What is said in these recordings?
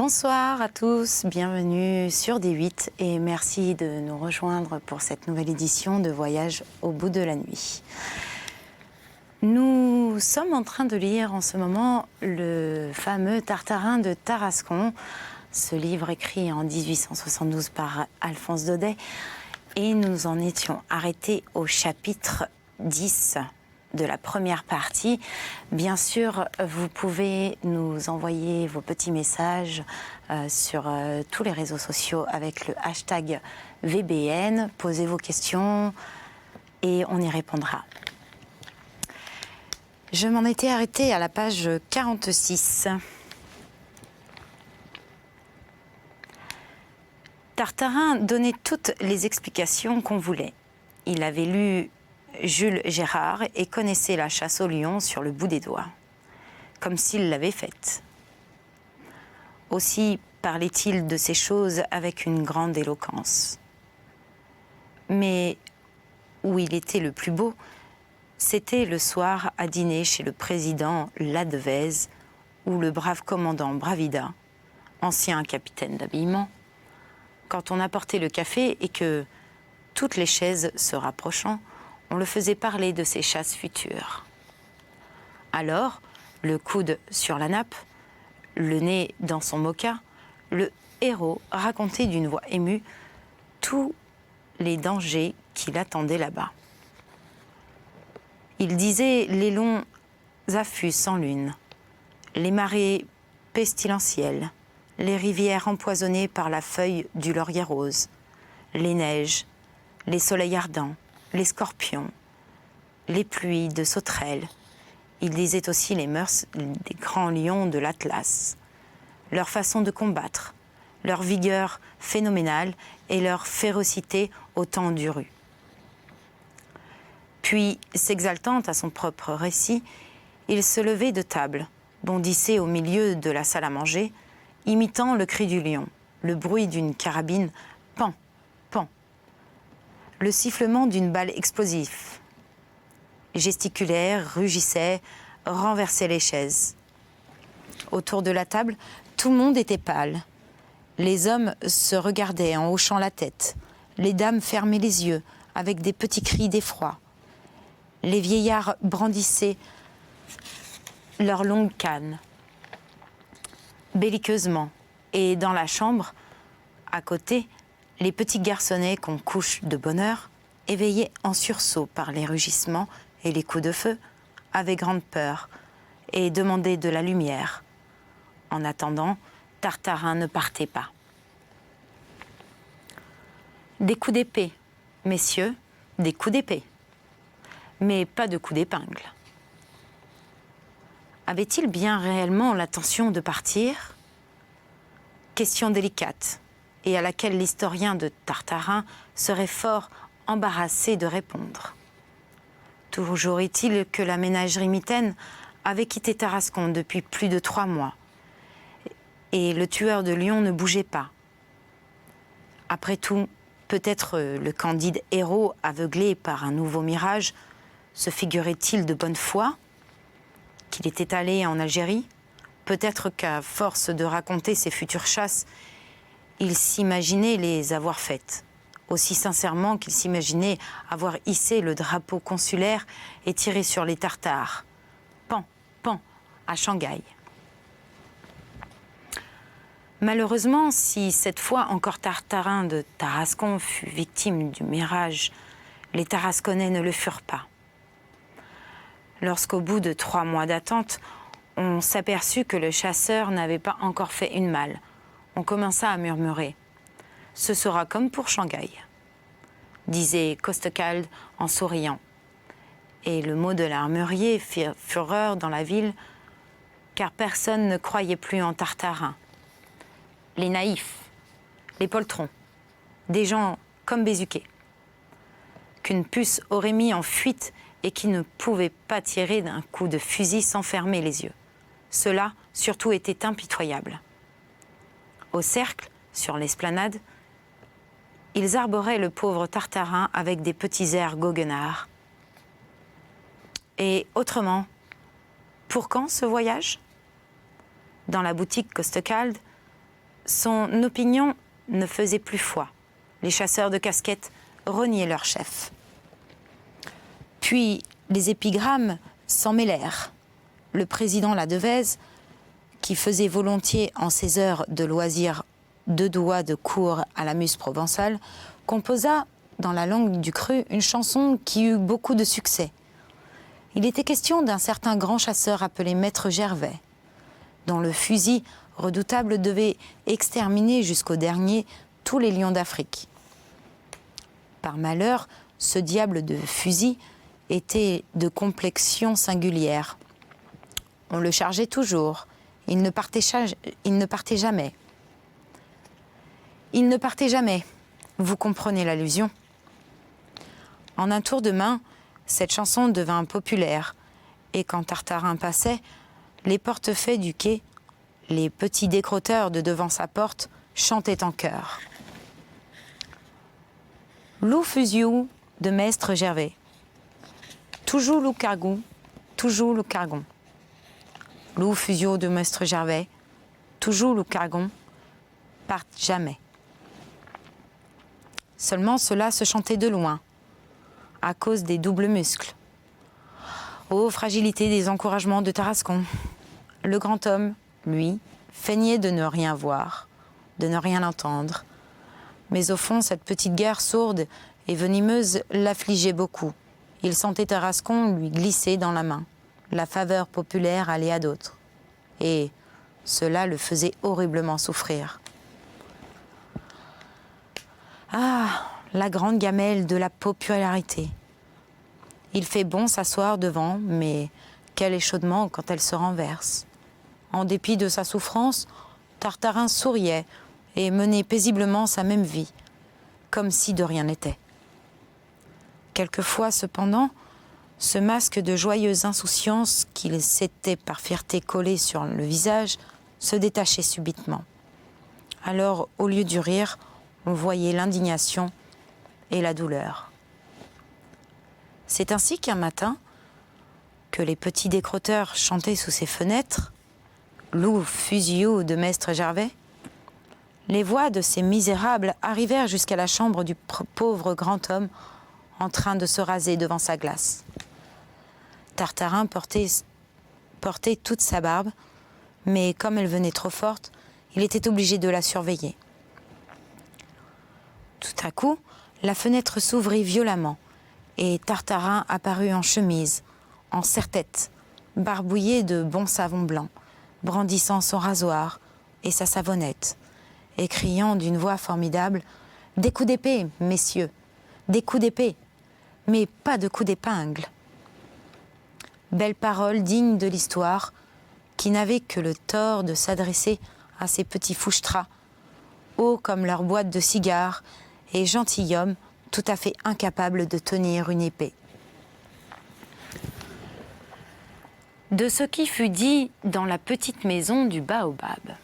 Bonsoir à tous, bienvenue sur D8 et merci de nous rejoindre pour cette nouvelle édition de Voyage au bout de la nuit. Nous sommes en train de lire en ce moment le fameux Tartarin de Tarascon, ce livre écrit en 1872 par Alphonse Daudet, et nous en étions arrêtés au chapitre 10 de la première partie. Bien sûr, vous pouvez nous envoyer vos petits messages sur tous les réseaux sociaux avec le hashtag VBN. Posez vos questions et on y répondra. Je m'en étais arrêtée à la page 46. Tartarin donnait toutes les explications qu'on voulait. Il avait lu Jules Gérard et connaissait la chasse au lion sur le bout des doigts, comme s'il l'avait faite. Aussi parlait-il de ces choses avec une grande éloquence. Mais où il était le plus beau, c'était le soir à dîner chez le président Ladevez, où le brave commandant Bravida, ancien capitaine d'habillement, quand on apportait le café et que, toutes les chaises se rapprochant, on le faisait parler de ses chasses futures. Alors, le coude sur la nappe, le nez dans son moka, le héros racontait d'une voix émue tous les dangers qui l'attendaient là-bas. Il disait les longs affûts sans lune, les marées pestilentielles, les rivières empoisonnées par la feuille du laurier rose, les neiges, les soleils ardents, les scorpions, les pluies de sauterelles. Il disait aussi les mœurs des grands lions de l'Atlas, leur façon de combattre, leur vigueur phénoménale et leur férocité au temps du ru. Puis, s'exaltant à son propre récit, il se levait de table, bondissait au milieu de la salle à manger, imitant le cri du lion, le bruit d'une carabine, pan, pan, le sifflement d'une balle explosive. Gesticulaire, rugissait, renversait les chaises. Autour de la table, tout le monde était pâle. Les hommes se regardaient en hochant la tête. Les dames fermaient les yeux avec des petits cris d'effroi. Les vieillards brandissaient leurs longues cannes, belliqueusement. Et dans la chambre, à côté, les petits garçonnets qu'on couche de bonne heure, éveillés en sursaut par les rugissements et les coups de feu, avaient grande peur et demandaient de la lumière. En attendant, Tartarin ne partait pas. Des coups d'épée, messieurs, des coups d'épée, mais pas de coups d'épingle. Avait-il bien réellement l'intention de partir ? Question délicate, et à laquelle l'historien de Tartarin serait fort embarrassé de répondre. Toujours est-il que la ménagerie mitaine avait quitté Tarascon depuis plus de 3 mois, et le tueur de lions ne bougeait pas. Après tout, peut-être le candide héros, aveuglé par un nouveau mirage, se figurait-il de bonne foi qu'il était allé en Algérie ? Peut-être qu'à force de raconter ses futures chasses, il s'imaginait les avoir faites, aussi sincèrement qu'il s'imaginait avoir hissé le drapeau consulaire et tiré sur les Tartares. Pan, pan, à Shanghai. Malheureusement, si cette fois encore Tartarin de Tarascon fut victime du mirage, les Tarasconnais ne le furent pas. Lorsqu'au bout de 3 mois d'attente, on s'aperçut que le chasseur n'avait pas encore fait une malle. On commença à murmurer « Ce sera comme pour Shanghai », disait Costecalde en souriant. Et le mot de l'armurier fit fureur dans la ville, car personne ne croyait plus en Tartarin. Les naïfs, les poltrons, des gens comme Bézuquet, qu'une puce aurait mis en fuite et qui ne pouvaient pas tirer d'un coup de fusil sans fermer les yeux. Cela, surtout, était impitoyable. Au cercle, sur l'esplanade, ils arboraient le pauvre Tartarin avec des petits airs goguenards. Et autrement, pour quand ce voyage ? Dans la boutique Costecalde, Son opinion ne faisait plus foi. Les chasseurs de casquettes reniaient leur chef. Puis les épigrammes s'en mêlèrent. Le président Ladevez, qui faisait volontiers en ses heures de loisirs 2 doigts de cour à la muse provençale, composa dans la langue du cru une chanson qui eut beaucoup de succès. Il était question d'un certain grand chasseur appelé Maître Gervais, dont le fusil redoutable devait exterminer jusqu'au dernier tous les lions d'Afrique. Par malheur, ce diable de fusil était de complexion singulière. On le chargeait toujours, il ne partait jamais. Il ne partait jamais, vous comprenez l'allusion. En un tour de main, cette chanson devint populaire, et quand Tartarin passait, les portefaix du quai, les petits décrotteurs de devant sa porte, chantaient en chœur. Loup fusiou de Maître Gervais. Toujours loup cargou, toujours loup cargon. Loup fusiou de Maître Gervais, toujours loup cargon, partent jamais. Seulement cela se chantait de loin, à cause des doubles muscles. Ô fragilité des encouragements de Tarascon. Le grand homme, lui, feignait de ne rien voir, de ne rien entendre. Mais au fond, cette petite guerre sourde et venimeuse l'affligeait beaucoup. Il sentait Tarascon lui glisser dans la main. La faveur populaire allait à d'autres. Et cela le faisait horriblement souffrir. Ah, la grande gamelle de la popularité. Il fait bon s'asseoir devant, mais quel échaudement quand elle se renverse. En dépit de sa souffrance, Tartarin souriait et menait paisiblement sa même vie, comme si de rien n'était. Quelquefois, cependant, ce masque de joyeuse insouciance qu'il s'était par fierté collé sur le visage se détachait subitement. Alors, au lieu du rire, on voyait l'indignation et la douleur. C'est ainsi qu'un matin, que les petits décrotteurs chantaient sous ses fenêtres, Loup fusiou de Maître Gervais, les voix de ces misérables arrivèrent jusqu'à la chambre du pauvre grand homme en train de se raser devant sa glace. Tartarin portait toute sa barbe, mais comme elle venait trop forte, il était obligé de la surveiller. Tout à coup, la fenêtre s'ouvrit violemment et Tartarin apparut en chemise, en serre-tête, barbouillé de bon savon blanc, brandissant son rasoir et sa savonnette, et criant d'une voix formidable « Des coups d'épée, messieurs, des coups d'épée, mais pas de coups d'épingle !» Belle parole digne de l'histoire, qui n'avait que le tort de s'adresser à ces petits fouchtras, hauts comme leur boîte de cigares, et gentilshommes tout à fait incapables de tenir une épée. De ce qui fut dit dans la petite maison du baobab.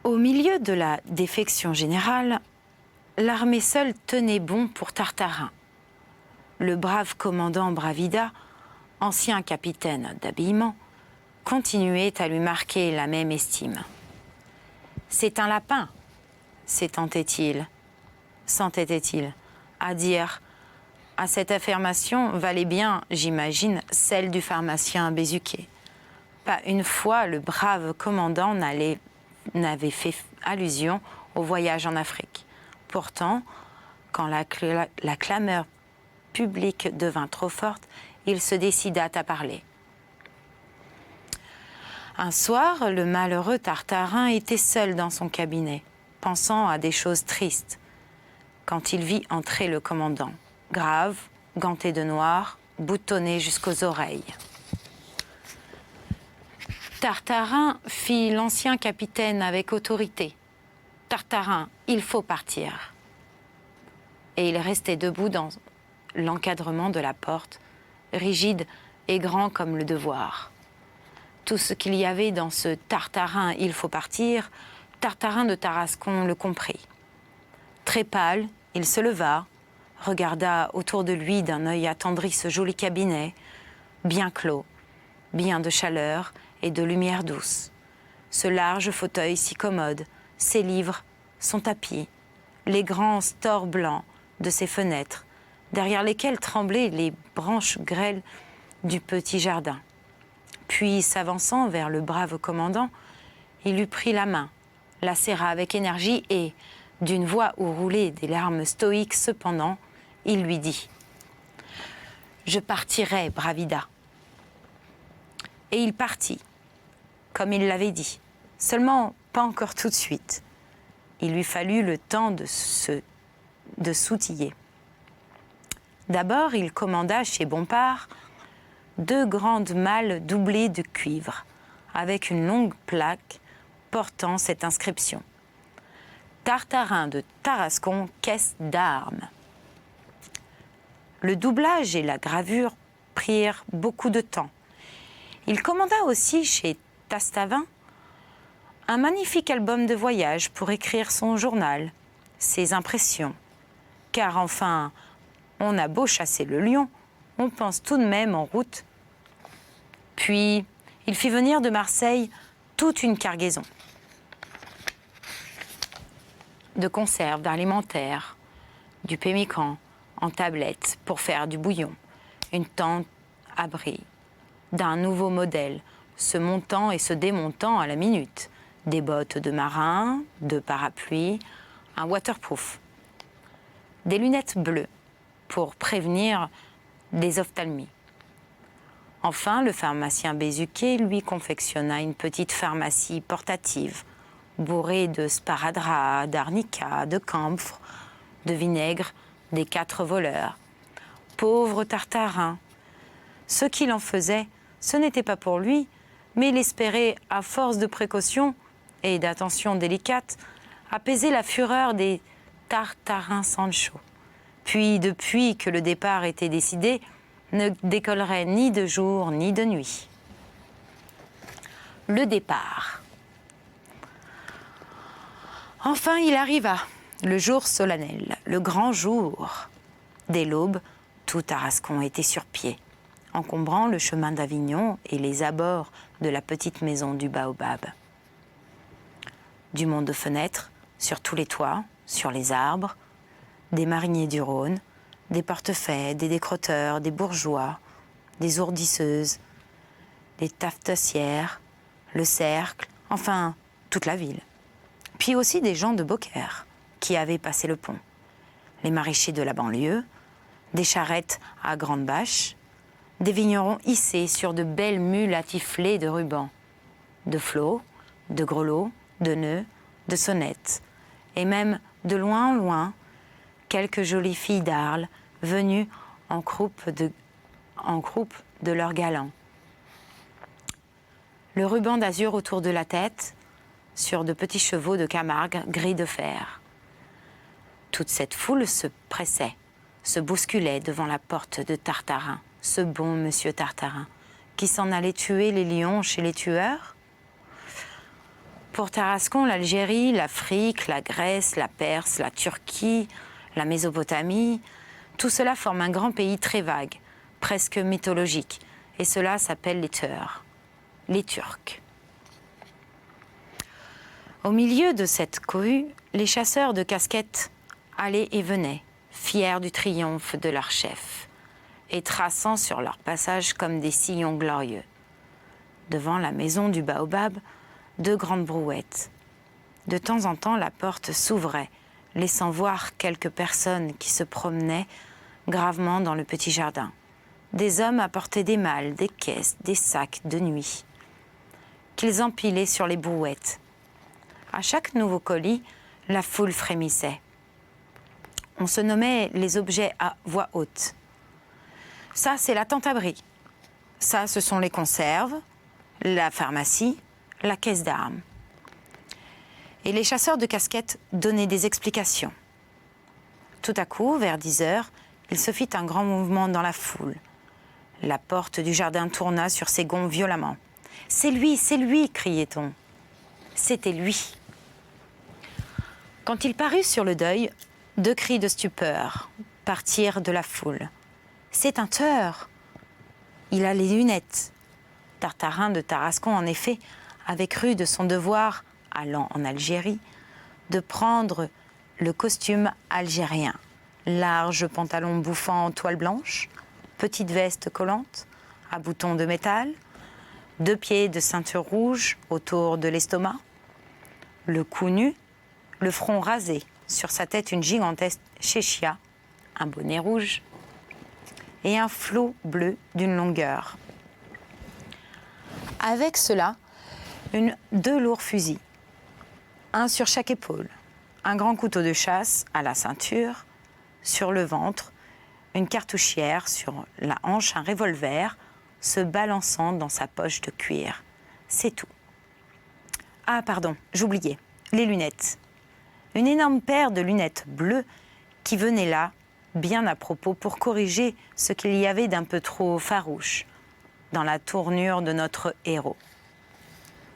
Au milieu de la défection générale, l'armée seule tenait bon pour Tartarin. Le brave commandant Bravida, ancien capitaine d'habillement, continuait à lui marquer la même estime. « C'est un lapin !» s'entêtait-il, à dire. À cette affirmation valait bien, j'imagine, celle du pharmacien Bézuquet. Pas une fois le brave commandant n'avait fait allusion au voyage en Afrique. Pourtant, quand la clameur publique devint trop forte, il se décida à parler. Un soir, le malheureux Tartarin était seul dans son cabinet, pensant à des choses tristes, quand il vit entrer le commandant, grave, ganté de noir, boutonné jusqu'aux oreilles. Tartarin fit l'ancien capitaine avec autorité. « Tartarin, il faut partir. » Et il restait debout dans l'encadrement de la porte, rigide et grand comme le devoir. Tout ce qu'il y avait dans ce « Tartarin, il faut partir », Tartarin de Tarascon le comprit. Très pâle, il se leva, regarda autour de lui d'un œil attendri ce joli cabinet, bien clos, bien de chaleur et de lumière douce. Ce large fauteuil si commode, ses livres, son tapis, les grands stores blancs de ses fenêtres, derrière lesquels tremblaient les branches grêles du petit jardin. Puis, s'avançant vers le brave commandant, il lui prit la main, la serra avec énergie et, d'une voix où roulaient des larmes stoïques cependant, il lui dit « Je partirai, Bravida ». Et il partit, comme il l'avait dit, seulement pas encore tout de suite. Il lui fallut le temps de s'outiller. D'abord, il commanda chez Bompard 2 grandes malles doublées de cuivre, avec une longue plaque portant cette inscription. Tartarin de Tarascon, caisse d'armes. Le doublage et la gravure prirent beaucoup de temps. Il commanda aussi chez Tastavin un magnifique album de voyage pour écrire son journal, ses impressions. Car enfin, on a beau chasser le lion, on pense tout de même en route. Puis, il fit venir de Marseille toute une cargaison de conserves, d'alimentaire, du pemmican en tablettes pour faire du bouillon, une tente abri d'un nouveau modèle, se montant et se démontant à la minute, des bottes de marin, 2 parapluies, un waterproof, des lunettes bleues pour prévenir des ophtalmies. Enfin, le pharmacien Bézuquet lui confectionna une petite pharmacie portative, bourrée de sparadrap, d'arnica, de camphre, de vinaigre, des 4 voleurs. Pauvre Tartarin! Ce qu'il en faisait, ce n'était pas pour lui, mais il espérait, à force de précaution et d'attention délicate, apaiser la fureur des Tartarins Sancho. Puis, depuis que le départ était décidé, ne décollerait ni de jour ni de nuit. Le départ. Enfin, il arriva, le jour solennel, le grand jour. Dès l'aube, tout Tarascon était sur pied, encombrant le chemin d'Avignon et les abords de la petite maison du Baobab. Du monde de fenêtres, sur tous les toits, sur les arbres, des mariniers du Rhône, des portefaix, des décrotteurs, des bourgeois, des ourdisseuses, des tafetassières, le cercle, enfin, toute la ville. Puis aussi des gens de Beaucaire qui avaient passé le pont, les maraîchers de la banlieue, des charrettes à grandes bâches, des vignerons hissés sur de belles mules attiflées de rubans, de flots, de grelots, de nœuds, de sonnettes, et même de loin en loin, quelques jolies filles d'Arles venues en croupe de leurs galants. Le ruban d'azur autour de la tête, sur de petits chevaux de Camargue gris de fer. Toute cette foule se pressait, se bousculait devant la porte de Tartarin, ce bon monsieur Tartarin, qui s'en allait tuer les lions chez les tueurs. Pour Tarascon, l'Algérie, l'Afrique, la Grèce, la Perse, la Turquie, la Mésopotamie, tout cela forme un grand pays très vague, presque mythologique, et cela s'appelle les Teurs, les Turcs. Au milieu de cette cohue, les chasseurs de casquettes allaient et venaient, fiers du triomphe de leur chef, et traçant sur leur passage comme des sillons glorieux. Devant la maison du Baobab, 2 grandes brouettes. De temps en temps, la porte s'ouvrait, laissant voir quelques personnes qui se promenaient gravement dans le petit jardin. Des hommes apportaient des malles, des caisses, des sacs de nuit, qu'ils empilaient sur les brouettes. À chaque nouveau colis, la foule frémissait. On se nommait les objets à voix haute. Ça, c'est la tente-abri. Ça, ce sont les conserves, la pharmacie, la caisse d'armes. Et les chasseurs de casquettes donnaient des explications. Tout à coup, vers 10 heures, il se fit un grand mouvement dans la foule. La porte du jardin tourna sur ses gonds violemment. « C'est lui, criait-on. C'était lui. Quand il parut sur le deuil, 2 cris de stupeur partirent de la foule. « C'est un tueur. Il a les lunettes. Tartarin de Tarascon, en effet, avait cru de son devoir, allant en Algérie, de prendre le costume algérien. Large pantalon bouffant en toile blanche, petite veste collante, à boutons de métal, 2 pieds de ceinture rouge autour de l'estomac, le cou nu, le front rasé, sur sa tête une gigantesque chéchia, un bonnet rouge et un flot bleu d'une longueur. Avec cela, 2 lourds fusils, un sur chaque épaule, un grand couteau de chasse à la ceinture, sur le ventre, une cartouchière, sur la hanche un revolver, se balançant dans sa poche de cuir. C'est tout. Ah pardon, j'oubliais, les lunettes. Une énorme paire de lunettes bleues qui venait là, bien à propos, pour corriger ce qu'il y avait d'un peu trop farouche dans la tournure de notre héros.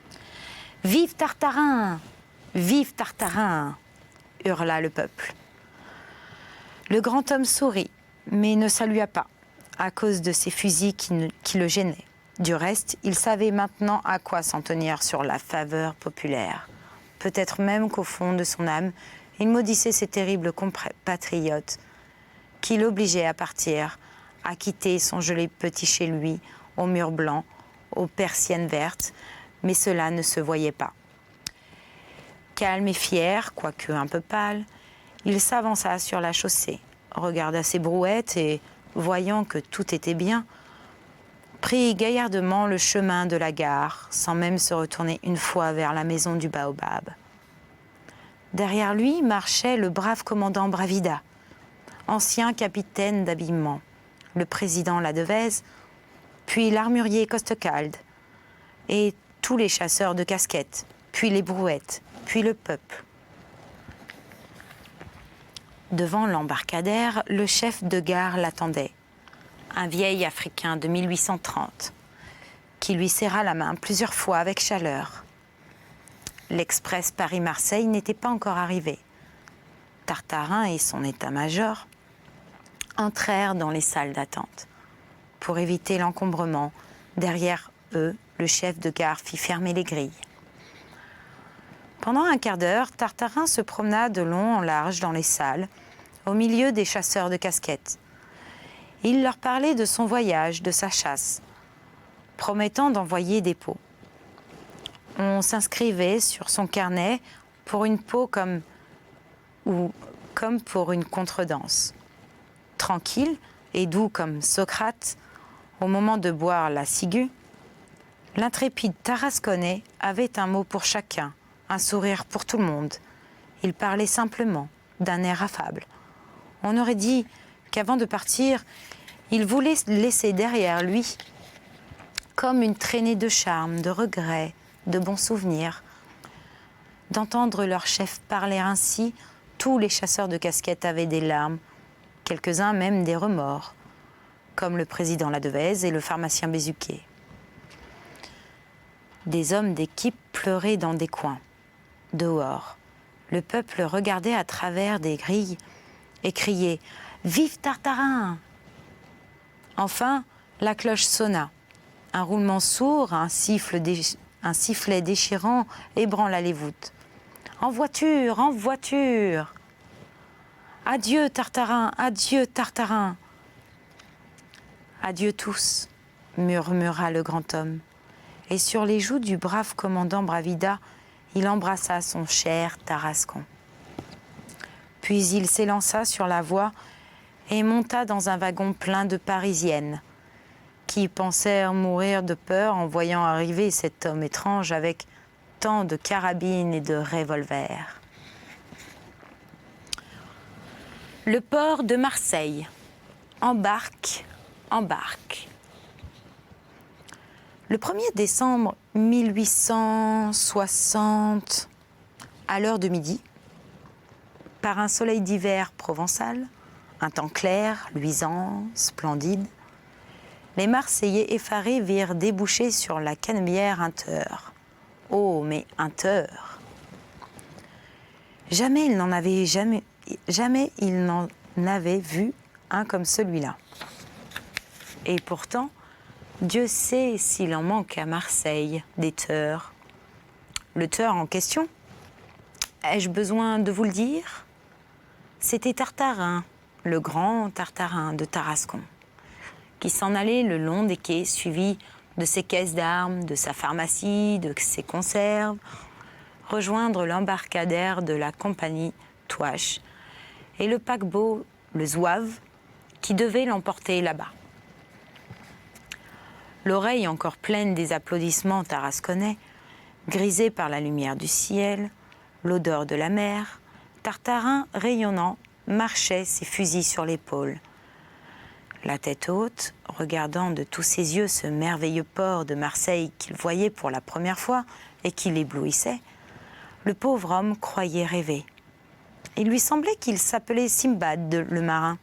« Vive Tartarin! Vive Tartarin !» hurla le peuple. Le grand homme sourit, mais ne salua pas, à cause de ces fusils qui le gênaient. Du reste, il savait maintenant à quoi s'en tenir sur la faveur populaire. Peut-être même qu'au fond de son âme, il maudissait ces terribles compatriotes qui l'obligeaient à partir, à quitter son joli petit chez lui, aux murs blancs, aux persiennes vertes, mais cela ne se voyait pas. Calme et fier, quoique un peu pâle, il s'avança sur la chaussée, regarda ses brouettes et, voyant que tout était bien, prit gaillardement le chemin de la gare, sans même se retourner une fois vers la maison du baobab. Derrière lui marchait le brave commandant Bravida, ancien capitaine d'habillement, le président Ladevèze, puis l'armurier Costecalde, et tous les chasseurs de casquettes, puis les brouettes, puis le peuple. Devant l'embarcadère, le chef de gare l'attendait, un vieil Africain de 1830, qui lui serra la main plusieurs fois avec chaleur. L'express Paris-Marseille n'était pas encore arrivé. Tartarin et son état-major entrèrent dans les salles d'attente. Pour éviter l'encombrement, derrière eux, le chef de gare fit fermer les grilles. Pendant un quart d'heure, Tartarin se promena de long en large dans les salles, au milieu des chasseurs de casquettes. Il leur parlait de son voyage, de sa chasse, promettant d'envoyer des pots. On s'inscrivait sur son carnet pour une peau comme pour une contredanse. Tranquille et doux comme Socrate, au moment de boire la ciguë, l'intrépide Tarasconnais avait un mot pour chacun, un sourire pour tout le monde. Il parlait simplement, d'un air affable. On aurait dit qu'avant de partir, il voulait laisser derrière lui comme une traînée de charme, de regrets, de bons souvenirs. D'entendre leur chef parler ainsi, tous les chasseurs de casquettes avaient des larmes, quelques-uns même des remords, comme le président Ladevèze et le pharmacien Bézuquet. Des hommes d'équipe pleuraient dans des coins. Dehors, le peuple regardait à travers des grilles et criait « Vive Tartarin !» Enfin, la cloche sonna. Un roulement sourd, un sifflet déchirant ébranla les voûtes. « En voiture, en voiture !»« Adieu Tartarin, adieu Tartarin !»« Adieu tous !» murmura le grand homme. Et sur les joues du brave commandant Bravida, il embrassa son cher Tarascon. Puis il s'élança sur la voie et monta dans un wagon plein de Parisiennes, qui pensèrent mourir de peur en voyant arriver cet homme étrange avec tant de carabines et de revolvers. Le port de Marseille. Embarque, embarque. Le 1er décembre 1860, à l'heure de midi, par un soleil d'hiver provençal, un temps clair, luisant, splendide, les Marseillais effarés virent déboucher sur la Canebière un teur. Oh, mais un teur! Jamais ils n'en avaient vu un comme celui-là. Et pourtant, Dieu sait s'il en manque à Marseille des teurs. Le teur en question, ai-je besoin de vous le dire? C'était Tartarin, le grand Tartarin de Tarascon, qui s'en allait le long des quais, suivi de ses caisses d'armes, de sa pharmacie, de ses conserves, rejoindre l'embarcadère de la compagnie Touache et le paquebot, le Zouave, qui devait l'emporter là-bas. L'oreille encore pleine des applaudissements tarasconnais, grisée par la lumière du ciel, l'odeur de la mer, Tartarin, rayonnant, marchait, ses fusils sur l'épaule. La tête haute, regardant de tous ses yeux ce merveilleux port de Marseille qu'il voyait pour la première fois et qui l'éblouissait, le pauvre homme croyait rêver. Il lui semblait qu'il s'appelait Simbad, le marin,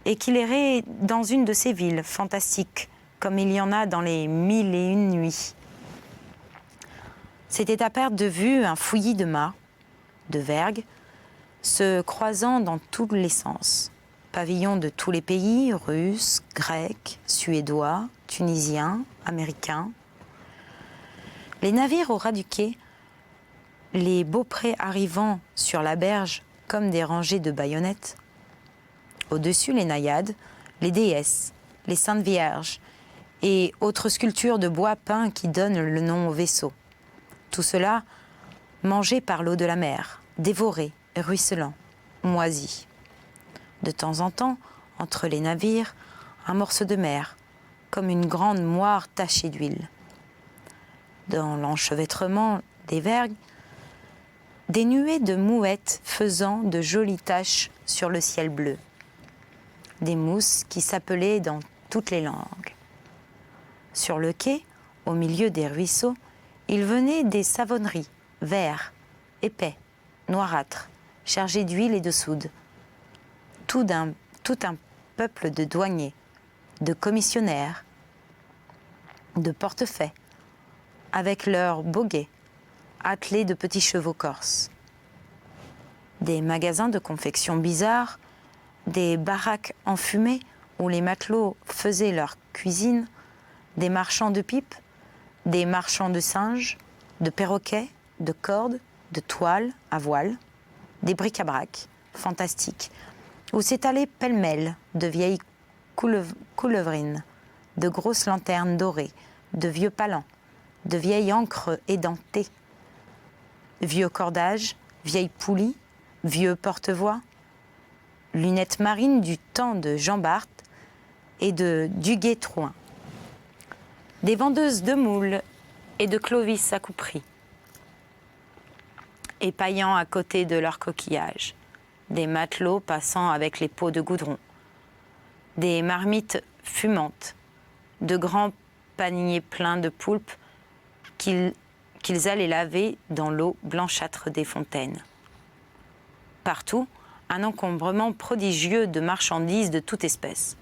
et qu'il errait dans une de ces villes fantastiques, comme il y en a dans les 1001 nuits. C'était à perte de vue un fouillis de mâts, de vergues, se croisant dans tous les sens. Pavillons de tous les pays, russes, grecs, suédois, tunisiens, américains. Les navires au ras du quai, les beauprés arrivant sur la berge comme des rangées de baïonnettes. Au-dessus, les naïades, les déesses, les saintes vierges et autres sculptures de bois peint qui donnent le nom au vaisseau. Tout cela mangé par l'eau de la mer, dévoré, ruisselant, moisi. De temps en temps, entre les navires, un morceau de mer, comme une grande moire tachée d'huile. Dans l'enchevêtrement des vergues, des nuées de mouettes faisant de jolies taches sur le ciel bleu. Des mousses qui s'appelaient dans toutes les langues. Sur le quai, au milieu des ruisseaux, il venait des savonneries, verts, épais, noirâtres, chargés d'huile et de soude. Tout un peuple de douaniers, de commissionnaires, de portefaix, avec leurs boguets, attelés de petits chevaux corses. Des magasins de confection bizarres, des baraques enfumées où les matelots faisaient leur cuisine, des marchands de pipes, des marchands de singes, de perroquets, de cordes, de toiles à voile, des bric-à-brac fantastiques, où s'étalaient pêle-mêle de vieilles coulevrines, de grosses lanternes dorées, de vieux palans, de vieilles ancres édentées, vieux cordages, vieilles poulies, vieux porte-voix, lunettes marines du temps de Jean Bart et de Duguay-Trouin, des vendeuses de moules et de Clovis à couperie, épaillant à côté de leurs coquillages, des matelots passant avec les pots de goudron, des marmites fumantes, de grands paniers pleins de poulpes qu'ils allaient laver dans l'eau blanchâtre des fontaines. Partout, un encombrement prodigieux de marchandises de toute espèce.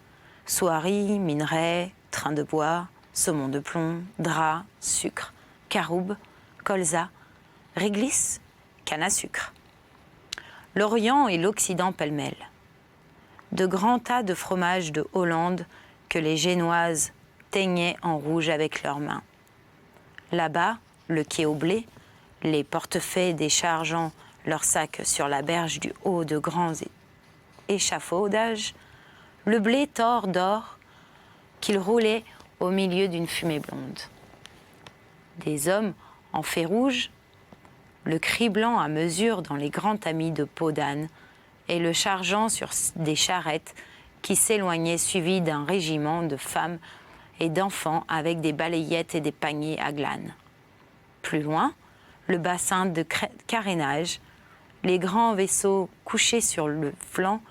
Soieries, minerais, trains de bois, saumon de plomb, draps, sucre, caroube, colza, réglisse, canne à sucre. L'Orient et l'Occident pêle-mêle. De grands tas de fromages de Hollande que les Génoises teignaient en rouge avec leurs mains. Là-bas, le quai au blé, les portefaix déchargeant leurs sacs sur la berge du haut de grands échafaudages, le blé tord d'or qu'il roulait au milieu d'une fumée blonde. Des hommes en fez rouge, le criblant à mesure dans les grands tamis de peau d'âne et le chargeant sur des charrettes qui s'éloignaient suivis d'un régiment de femmes et d'enfants avec des balayettes et des paniers à glanes. Plus loin, le bassin de carénage, les grands vaisseaux couchés sur le flanc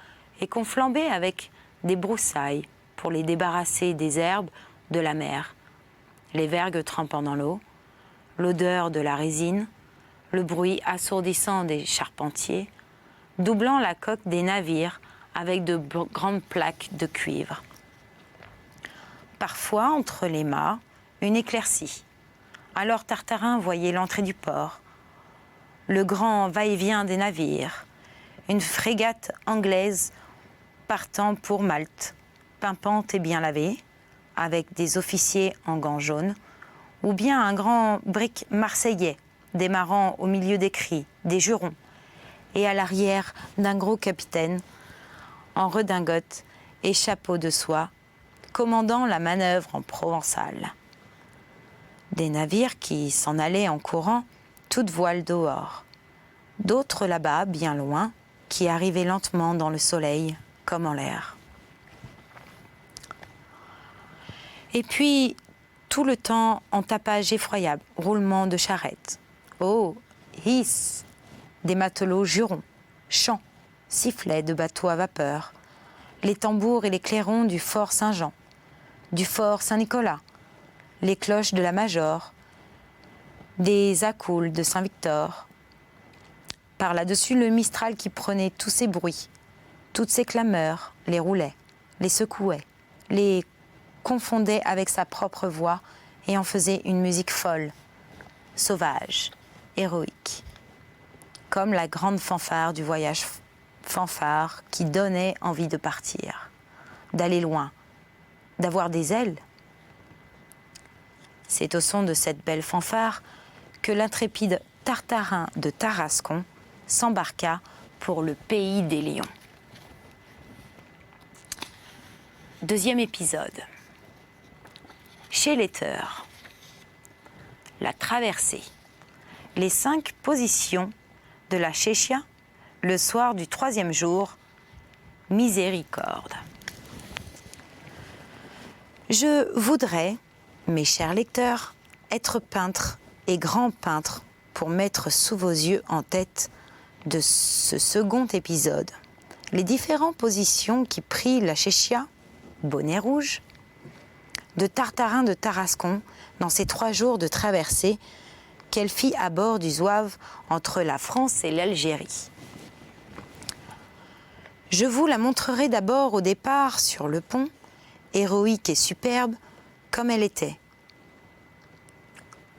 et qu'on flambait avec des broussailles pour les débarrasser des herbes de la mer, les vergues trempant dans l'eau, l'odeur de la résine, le bruit assourdissant des charpentiers, doublant la coque des navires avec de grandes plaques de cuivre. Parfois, entre les mâts, une éclaircie. Alors Tartarin voyait l'entrée du port, le grand va-et-vient des navires, une frégate anglaise partant pour Malte, pimpante et bien lavée, avec des officiers en gants jaunes, ou bien un grand brick marseillais démarrant au milieu des cris, des jurons, et à l'arrière d'un gros capitaine en redingote et chapeau de soie, commandant la manœuvre en provençal. Des navires qui s'en allaient en courant, toutes voiles dehors. D'autres là-bas, bien loin, qui arrivaient lentement dans le soleil, comme en l'air. Et puis, tout le temps en tapage effroyable, roulement de charrettes. Oh, hiss, des matelots jurons, chants, sifflets de bateaux à vapeur, les tambours et les clairons du fort Saint-Jean, du fort Saint-Nicolas, les cloches de la Major, des accoules de Saint-Victor. Par là-dessus, le Mistral qui prenait tous ces bruits, toutes ces clameurs, les roulait, les secouait, les confondait avec sa propre voix et en faisait une musique folle, sauvage, héroïque, comme la grande fanfare du voyage fanfare qui donnait envie de partir, d'aller loin, d'avoir des ailes. C'est au son de cette belle fanfare que l'intrépide Tartarin de Tarascon s'embarqua pour le pays des lions. Deuxième épisode. Chez Letter. La traversée. Les 5 positions de la Chéchia le soir du 3e jour. Miséricorde. Je voudrais, mes chers lecteurs, être peintre et grand peintre pour mettre sous vos yeux en tête de ce second épisode les différentes positions qui prit la Chéchia, bonnet rouge, de Tartarin de Tarascon dans ces 3 jours de traversée qu'elle fit à bord du zouave entre la France et l'Algérie. Je vous la montrerai d'abord au départ sur le pont, héroïque et superbe comme elle était,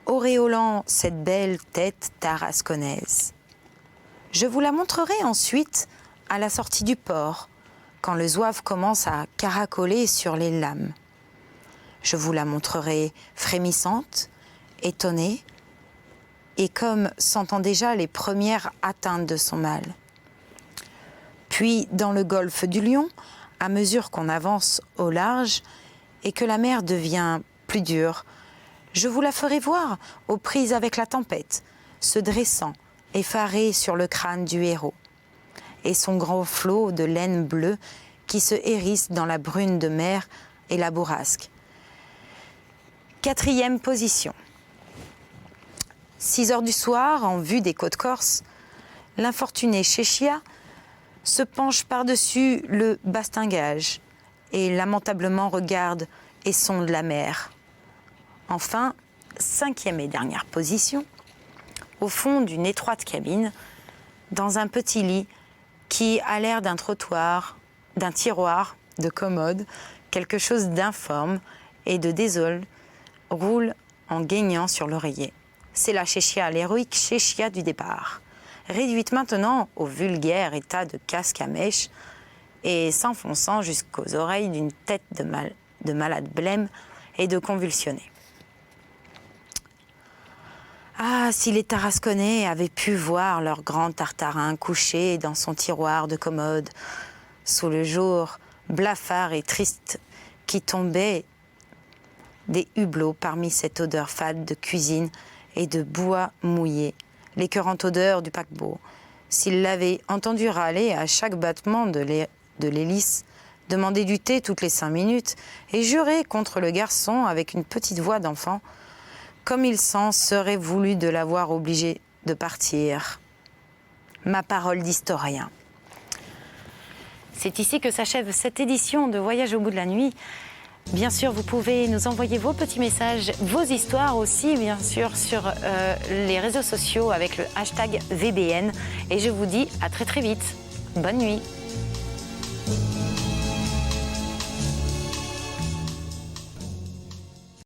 auréolant cette belle tête tarasconnaise. Je vous la montrerai ensuite à la sortie du port, quand le zouave commence à caracoler sur les lames. Je vous la montrerai frémissante, étonnée, et comme sentant déjà les premières atteintes de son mal. Puis, dans le golfe du Lion, à mesure qu'on avance au large et que la mer devient plus dure, je vous la ferai voir aux prises avec la tempête, se dressant, effarée sur le crâne du héros, et son grand flot de laine bleue qui se hérisse dans la brune de mer et la bourrasque. 4e position. 6 heures du soir, en vue des côtes corses, l'infortuné Chéchia se penche par-dessus le bastingage et lamentablement regarde et sonde la mer. Enfin, 5e et dernière position, au fond d'une étroite cabine, dans un petit lit qui a l'air d'un trottoir, d'un tiroir, de commode, quelque chose d'informe et de désole, roule en guignant sur l'oreiller. C'est la Chéchia, l'héroïque Chéchia du départ, réduite maintenant au vulgaire état de casque à mèche et s'enfonçant jusqu'aux oreilles d'une tête de malade blême et de convulsionné. Ah, si les Tarasconnais avaient pu voir leur grand Tartarin couché dans son tiroir de commode, sous le jour blafard et triste qui tombait des hublots parmi cette odeur fade de cuisine et de bois mouillé, l'écœurante odeur du paquebot, s'il l'avait entendu râler à chaque battement de l'hélice, demander du thé toutes les 5 minutes et jurer contre le garçon avec une petite voix d'enfant, comme il s'en serait voulu de l'avoir obligé de partir. Ma parole d'historien. C'est ici que s'achève cette édition de Voyage au bout de la nuit. Bien sûr, vous pouvez nous envoyer vos petits messages, vos histoires aussi, bien sûr, sur les réseaux sociaux avec le hashtag VBN. Et je vous dis à très très vite. Bonne nuit.